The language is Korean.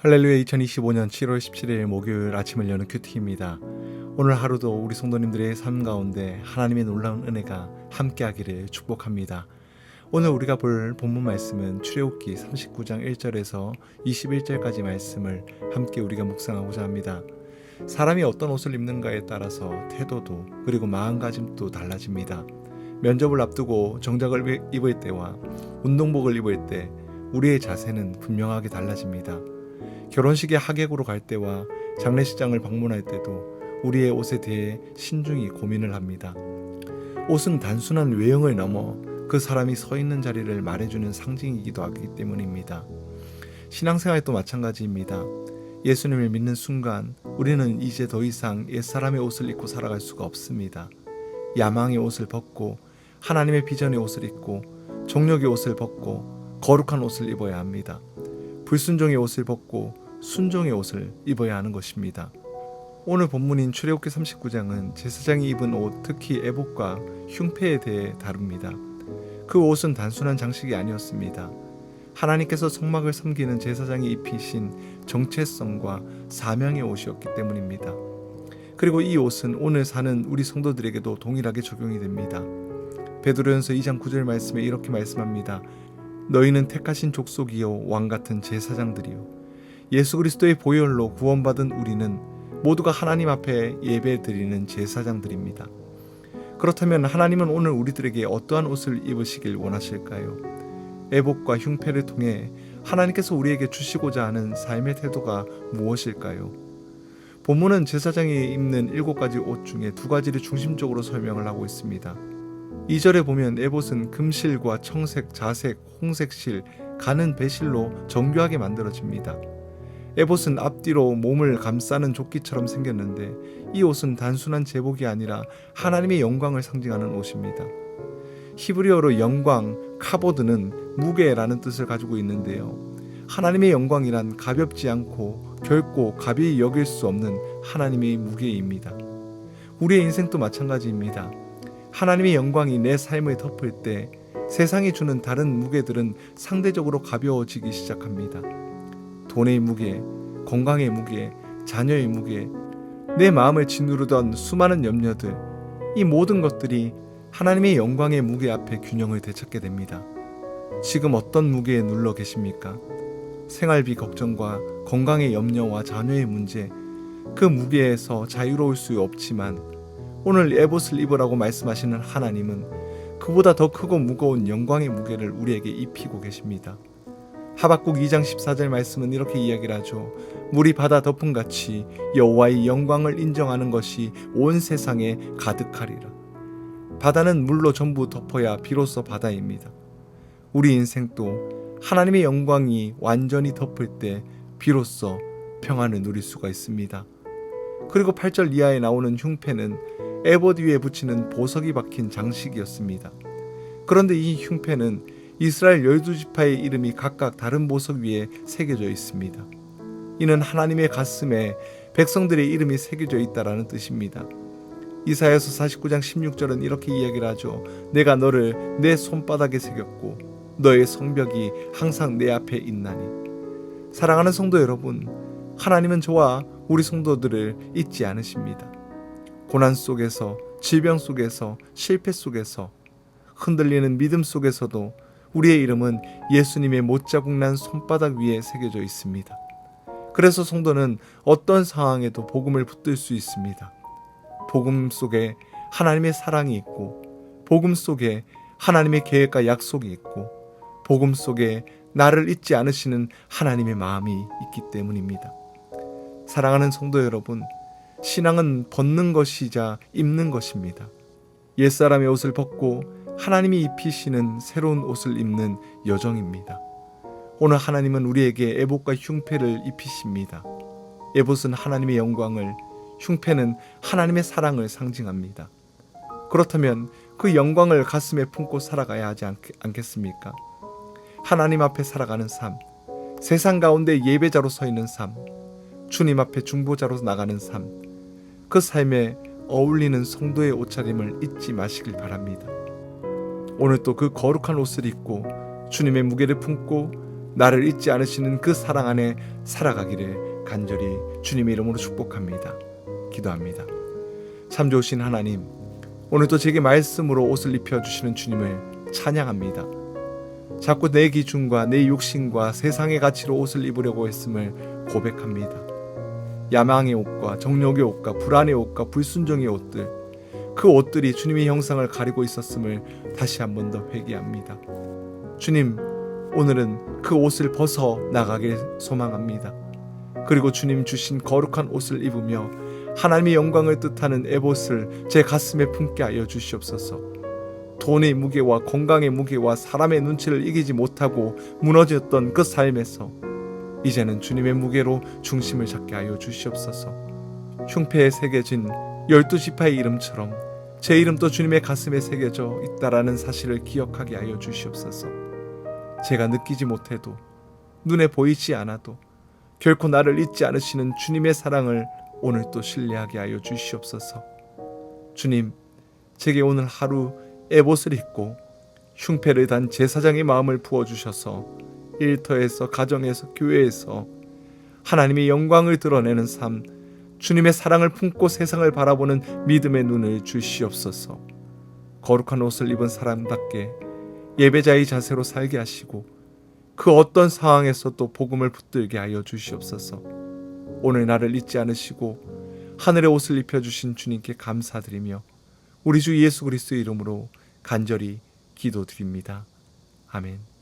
할렐루야. 2025년 7월 17일 목요일 아침을 여는 큐티입니다. 오늘 하루도 우리 성도님들의 삶 가운데 하나님의 놀라운 은혜가 함께하기를 축복합니다. 오늘 우리가 볼 본문 말씀은 출애굽기 39장 1절에서 21절까지 말씀을 함께 우리가 묵상하고자 합니다. 사람이 어떤 옷을 입는가에 따라서 태도도 그리고 마음가짐도 달라집니다. 면접을 앞두고 정장을 입을 때와 운동복을 입을 때 우리의 자세는 분명하게 달라집니다. 결혼식에 하객으로 갈 때와 장례식장을 방문할 때도 우리의 옷에 대해 신중히 고민을 합니다. 옷은 단순한 외형을 넘어 그 사람이 서 있는 자리를 말해주는 상징이기도 하기 때문입니다. 신앙생활도 마찬가지입니다. 예수님을 믿는 순간 우리는 이제 더 이상 옛사람의 옷을 입고 살아갈 수가 없습니다. 야망의 옷을 벗고 하나님의 비전의 옷을 입고 정욕의 옷을 벗고 거룩한 옷을 입어야 합니다. 불순종의 옷을 벗고 순종의 옷을 입어야 하는 것입니다. 오늘 본문인 출애굽기 39장은 제사장이 입은 옷, 특히 에봇과 흉패에 대해 다룹니다. 그 옷은 단순한 장식이 아니었습니다. 하나님께서 성막을 섬기는 제사장이 입히신 정체성과 사명의 옷이었기 때문입니다. 그리고 이 옷은 오늘 사는 우리 성도들에게도 동일하게 적용이 됩니다. 베드로전서 2장 9절 말씀에 이렇게 말씀합니다. 너희는 택하신 족속이요 왕같은 제사장들이요 예수 그리스도의 보혈로 구원받은 우리는 모두가 하나님 앞에 예배드리는 제사장들입니다. 그렇다면 하나님은 오늘 우리들에게 어떠한 옷을 입으시길 원하실까요? 에봇과 흉패를 통해 하나님께서 우리에게 주시고자 하는 삶의 태도가 무엇일까요? 본문은 제사장이 입는 7가지 옷 중에 2가지를 중심적으로 설명을 하고 있습니다. 2절에 보면 에봇은 금실과 청색, 자색, 홍색실, 가는 배실로 정교하게 만들어집니다. 에봇은 앞뒤로 몸을 감싸는 조끼처럼 생겼는데 이 옷은 단순한 제복이 아니라 하나님의 영광을 상징하는 옷입니다. 히브리어로 영광, 카보드는 무게라는 뜻을 가지고 있는데요. 하나님의 영광이란 가볍지 않고 결코 가벼이 여길 수 없는 하나님의 무게입니다. 우리의 인생도 마찬가지입니다. 하나님의 영광이 내 삶을 덮을 때 세상이 주는 다른 무게들은 상대적으로 가벼워지기 시작합니다. 돈의 무게, 건강의 무게, 자녀의 무게, 내 마음을 짓누르던 수많은 염려들, 이 모든 것들이 하나님의 영광의 무게 앞에 균형을 되찾게 됩니다. 지금 어떤 무게에 눌러 계십니까? 생활비 걱정과 건강의 염려와 자녀의 문제, 그 무게에서 자유로울 수 없지만 오늘 에봇을 입으라고 말씀하시는 하나님은 그보다 더 크고 무거운 영광의 무게를 우리에게 입히고 계십니다. 하박국 2장 14절 말씀은 이렇게 이야기를 하죠. 물이 바다 덮음같이 여호와의 영광을 인정하는 것이 온 세상에 가득하리라. 바다는 물로 전부 덮어야 비로소 바다입니다. 우리 인생도 하나님의 영광이 완전히 덮을 때 비로소 평안을 누릴 수가 있습니다. 그리고 8절 이하에 나오는 흉패는 에봇 위에 붙이는 보석이 박힌 장식이었습니다. 그런데 이 흉패는 이스라엘 12지파의 이름이 각각 다른 보석 위에 새겨져 있습니다. 이는 하나님의 가슴에 백성들의 이름이 새겨져 있다라는 뜻입니다. 이사야서 49장 16절은 이렇게 이야기를 하죠. 내가 너를 내 손바닥에 새겼고 너의 성벽이 항상 내 앞에 있나니. 사랑하는 성도 여러분, 하나님은 저와 우리 성도들을 잊지 않으십니다. 고난 속에서, 질병 속에서, 실패 속에서, 흔들리는 믿음 속에서도 우리의 이름은 예수님의 못자국난 손바닥 위에 새겨져 있습니다. 그래서 성도는 어떤 상황에도 복음을 붙들 수 있습니다. 복음 속에 하나님의 사랑이 있고, 복음 속에 하나님의 계획과 약속이 있고, 복음 속에 나를 잊지 않으시는 하나님의 마음이 있기 때문입니다. 사랑하는 성도 여러분, 신앙은 벗는 것이자 입는 것입니다. 옛사람의 옷을 벗고 하나님이 입히시는 새로운 옷을 입는 여정입니다. 오늘 하나님은 우리에게 에봇과 흉패를 입히십니다. 에봇은 하나님의 영광을, 흉패는 하나님의 사랑을 상징합니다. 그렇다면 그 영광을 가슴에 품고 살아가야 하지 않겠습니까? 하나님 앞에 살아가는 삶, 세상 가운데 예배자로 서 있는 삶, 주님 앞에 중보자로 나가는 삶, 그 삶에 어울리는 성도의 옷차림을 잊지 마시길 바랍니다. 오늘 또 그 거룩한 옷을 입고 주님의 무게를 품고 나를 잊지 않으시는 그 사랑 안에 살아가기를 간절히 주님의 이름으로 축복합니다. 기도합니다. 참 좋으신 하나님, 오늘도 제게 말씀으로 옷을 입혀주시는 주님을 찬양합니다. 자꾸 내 기준과 내 욕심과 세상의 가치로 옷을 입으려고 했음을 고백합니다. 야망의 옷과 정욕의 옷과 불안의 옷과 불순종의 옷들, 그 옷들이 주님의 형상을 가리고 있었음을 다시 한 번 더 회개합니다. 주님, 오늘은 그 옷을 벗어 나가길 소망합니다. 그리고 주님 주신 거룩한 옷을 입으며 하나님의 영광을 뜻하는 에봇을 제 가슴에 품게 하여 주시옵소서. 돈의 무게와 건강의 무게와 사람의 눈치를 이기지 못하고 무너졌던 그 삶에서 이제는 주님의 무게로 중심을 잡게 하여 주시옵소서. 흉패에 새겨진 12지파의 이름처럼 제 이름도 주님의 가슴에 새겨져 있다라는 사실을 기억하게 하여 주시옵소서. 제가 느끼지 못해도, 눈에 보이지 않아도 결코 나를 잊지 않으시는 주님의 사랑을 오늘 또 신뢰하게 하여 주시옵소서. 주님, 제게 오늘 하루 에봇을 입고 흉패를 단 제사장의 마음을 부어주셔서 일터에서, 가정에서, 교회에서 하나님의 영광을 드러내는 삶, 주님의 사랑을 품고 세상을 바라보는 믿음의 눈을 주시옵소서. 거룩한 옷을 입은 사람답게 예배자의 자세로 살게 하시고 그 어떤 상황에서도 복음을 붙들게 하여 주시옵소서. 오늘 나를 잊지 않으시고 하늘의 옷을 입혀주신 주님께 감사드리며 우리 주 예수 그리스도의 이름으로 간절히 기도드립니다. 아멘.